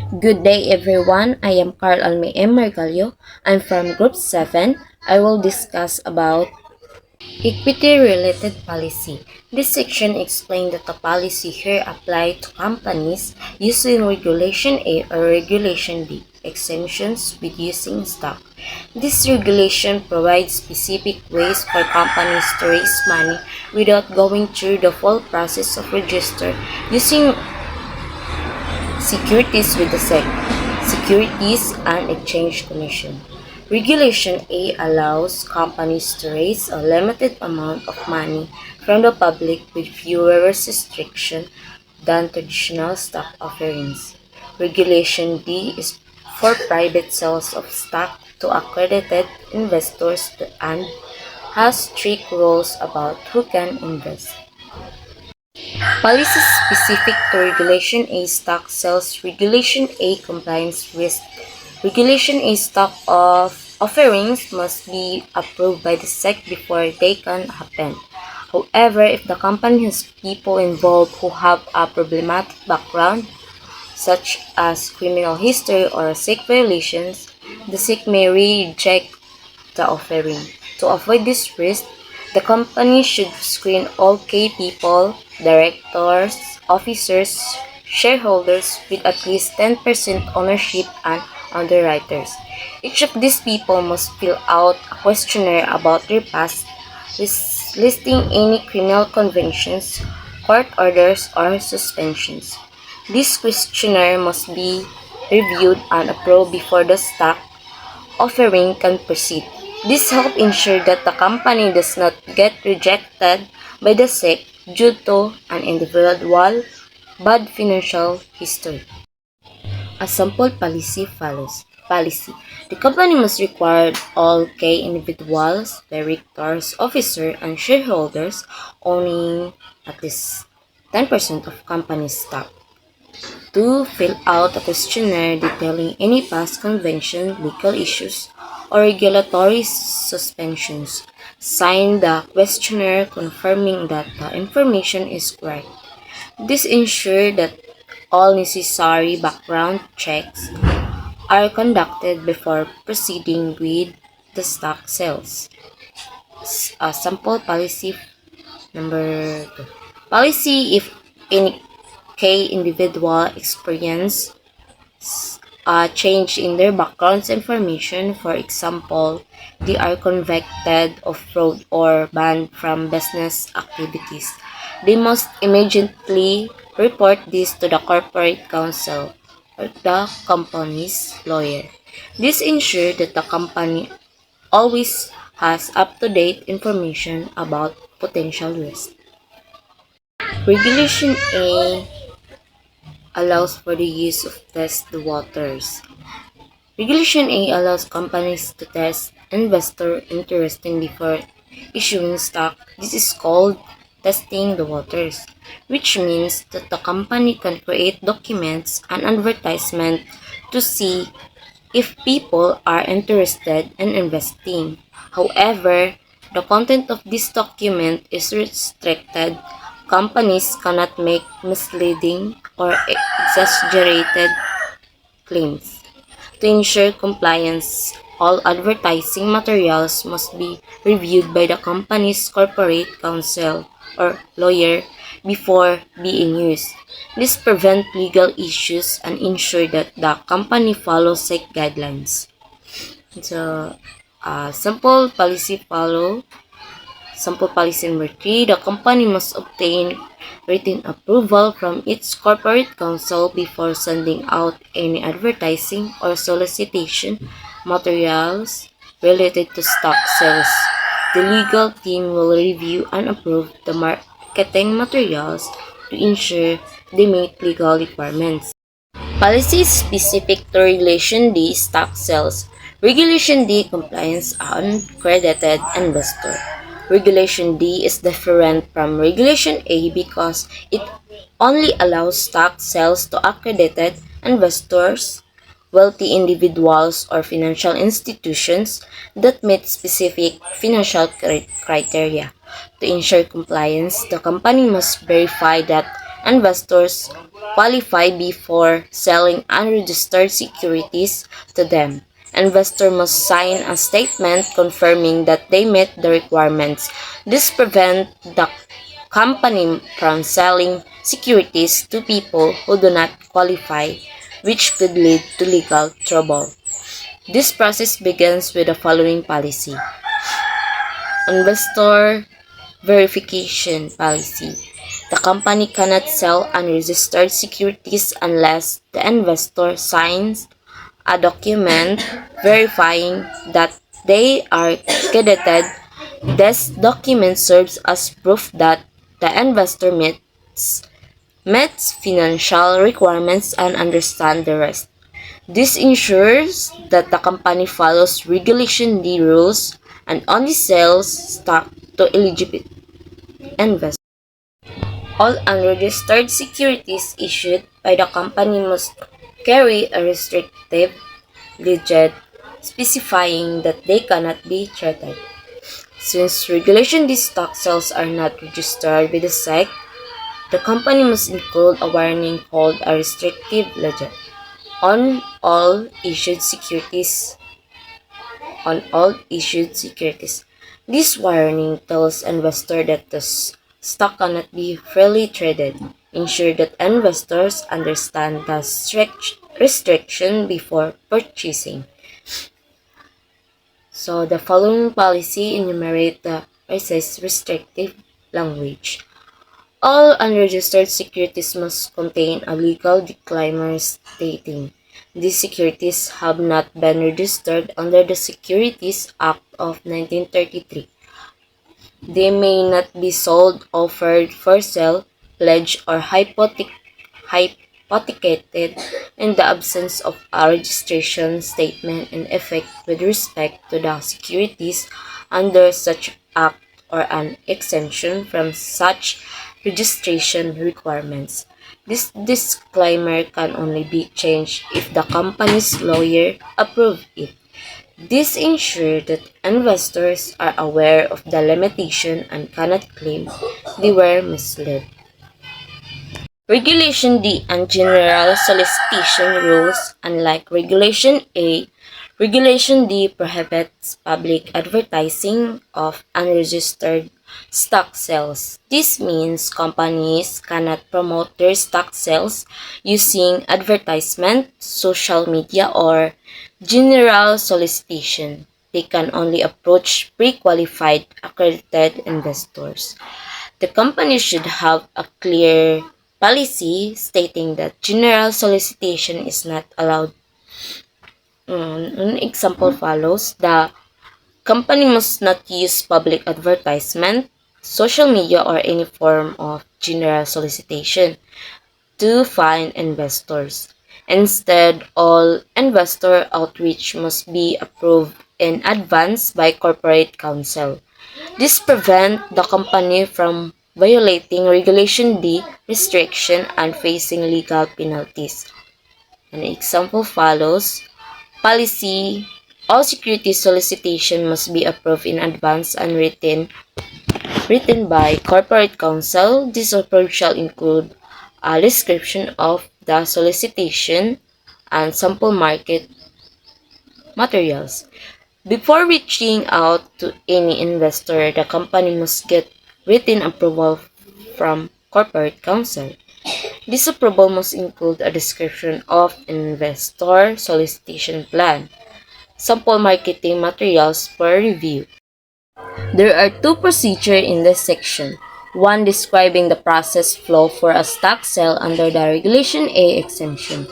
Good day everyone. I am Carl Alme M. Margallo. I'm from Group 7. I will discuss about equity-related policy. This section explains that the policy here apply to companies using Regulation A or Regulation B exemptions with using stock. This regulation provides specific ways for companies to raise money without going through the full process of register using securities with the SEC, Securities and Exchange Commission. Regulation A allows companies to raise a limited amount of money from the public with fewer restrictions than traditional stock offerings. Regulation D is for private sales of stock to accredited investors and has strict rules about who can invest. Policy specific to Regulation A stock sales. Regulation A compliance risk. Regulation A stock of offerings must be approved by the SEC before they can happen. However, if the company has people involved who have a problematic background, such as criminal history or SEC violations, the SEC may reject the offering. To avoid this risk, the company should screen all key people, directors, officers, shareholders with at least 10% ownership and underwriters. Each of these people must fill out a questionnaire about their past, listing any criminal convictions, court orders, or suspensions. This questionnaire must be reviewed and approved before the stock offering can proceed. This helps ensure that the company does not get rejected by the SEC due to an individual bad financial history. A sample policy follows. Policy. The company must require all key individuals, directors, officers, and shareholders owning at least 10% of company stock to fill out a questionnaire detailing any past convention, legal issues, or regulatory suspensions. Sign the questionnaire confirming that the information is correct. This ensures that all necessary background checks are conducted before proceeding with the stock sales. Sample policy number 2. Policy if any K individual experience a change in their background's information. For example, they are convicted of fraud or banned from business activities. They must immediately report this to the corporate counsel or the company's lawyer. This ensures that the company always has up-to-date information about potential risk. Regulation A allows for the use of test the waters. Regulation A allows companies to test investor interest before issuing stock. This is called testing the waters, which means that the company can create documents and advertisement to see if people are interested in investing. However, the content of this document is restricted. Companies cannot make misleading or exaggerated claims. To ensure compliance, all advertising materials must be reviewed by the company's corporate counsel or lawyer before being used. This prevents legal issues and ensure that the company follows SEC guidelines. So, simple policy follow. Sample policy number 3, the company must obtain written approval from its corporate counsel before sending out any advertising or solicitation materials related to stock sales. The legal team will review and approve the marketing materials to ensure they meet legal requirements. Policy specific to Regulation D stock sales. Regulation D compliance on credited investor. Regulation D is different from Regulation A because it only allows stock sales to accredited investors, wealthy individuals, or financial institutions that meet specific financial criteria. To ensure compliance, the company must verify that investors qualify before selling unregistered securities to them. Investor must sign a statement confirming that they meet the requirements. This prevents the company from selling securities to people who do not qualify, which could lead to legal trouble. This process begins with the following policy. Investor verification policy. The company cannot sell unregistered securities unless the investor signs a document verifying that they are credited. This document serves as proof that the investor meets financial requirements and understands the rest. This ensures that the company follows Regulation D rules and only sells stock to eligible investors. All unregistered securities issued by the company must carry a restrictive legend specifying that they cannot be traded. Since Regulation D stock sales are not registered with the SEC, the company must include a warning called a restrictive legend on all issued securities. This warning tells investors that the stock cannot be freely traded. Ensure that investors understand the restriction before purchasing. So the following policy enumerate the precise restrictive language. All unregistered securities must contain a legal disclaimer stating these securities have not been registered under the Securities Act of 1933. They may not be sold, offered for sale, pledged, or hypothecated in the absence of a registration statement in effect with respect to the securities under such act or an exemption from such registration requirements. This disclaimer can only be changed if the company's lawyer approves it. This ensures that investors are aware of the limitation and cannot claim they were misled. Regulation D and General Solicitation Rules. Unlike Regulation A, Regulation D prohibits public advertising of unregistered stock sales. This means companies cannot promote their stock sales using advertisement, social media, or general solicitation. They can only approach pre-qualified accredited investors. The company should have a clear policy stating that general solicitation is not allowed. An example follows. The company must not use public advertisement, social media, or any form of general solicitation to find investors. Instead, all investor outreach must be approved in advance by corporate counsel. This prevents the company from violating Regulation D restriction and facing legal penalties. An example follows. Policy. All security solicitation must be approved in advance and written by corporate counsel. This approach shall include a description of the solicitation and sample market materials. Before reaching out to any investor, the company must get written approval from corporate counsel. This approval must include a description of investor solicitation plan, sample marketing materials for review. There are two procedures in this section. One describing the process flow for a stock sale under the Regulation A exemption,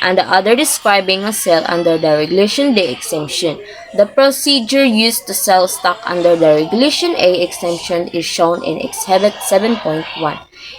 and the other describing a sale under the Regulation D exemption. The procedure used to sell stock under the Regulation A exemption is shown in Exhibit 7.1.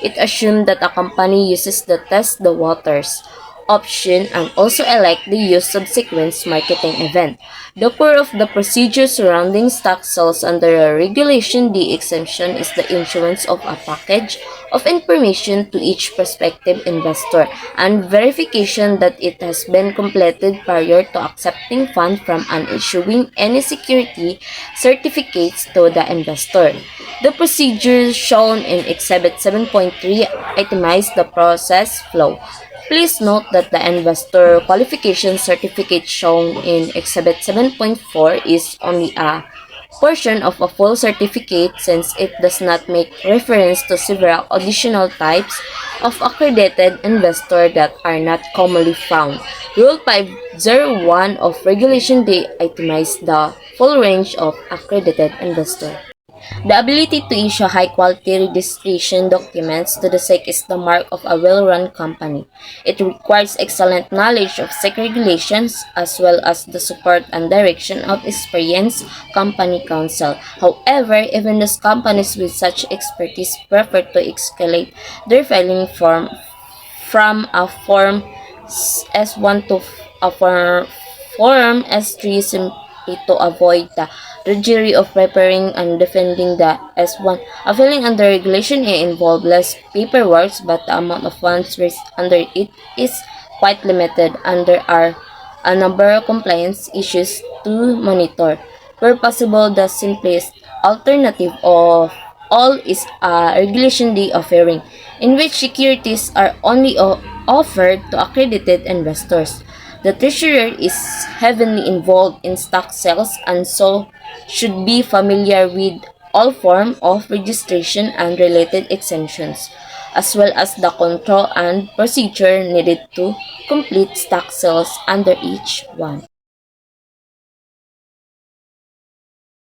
It assumes that a company uses the test the waters option and also elect the use subsequent marketing event. The core of the procedure surrounding stock sales under a Regulation D exemption is the issuance of a package of information to each prospective investor and verification that it has been completed prior to accepting funds from and issuing any security certificates to the investor. The procedures shown in Exhibit 7.3 itemize the process flow. Please note that the investor qualification certificate shown in Exhibit 7.4 is only a portion of a full certificate since it does not make reference to several additional types of accredited investor that are not commonly found. Rule 501 of Regulation D itemizes the full range of accredited investor. The ability to issue high-quality registration documents to the SEC is the mark of a well-run company. It requires excellent knowledge of SEC regulations as well as the support and direction of experienced company counsel. However, even those companies with such expertise prefer to escalate their filing form from a Form S1 to a Form S3 simply to avoid the drudgery of preparing and defending the S1. A filing under Regulation A involves less paperwork, but the amount of funds raised under it is quite limited, and there are a number of compliance issues to monitor. Where possible, the simplest alternative of all is a Regulation D offering, in which securities are only offered to accredited investors. The treasurer is heavily involved in stock sales and so should be familiar with all forms of registration and related exemptions, as well as the control and procedure needed to complete stock sales under each one.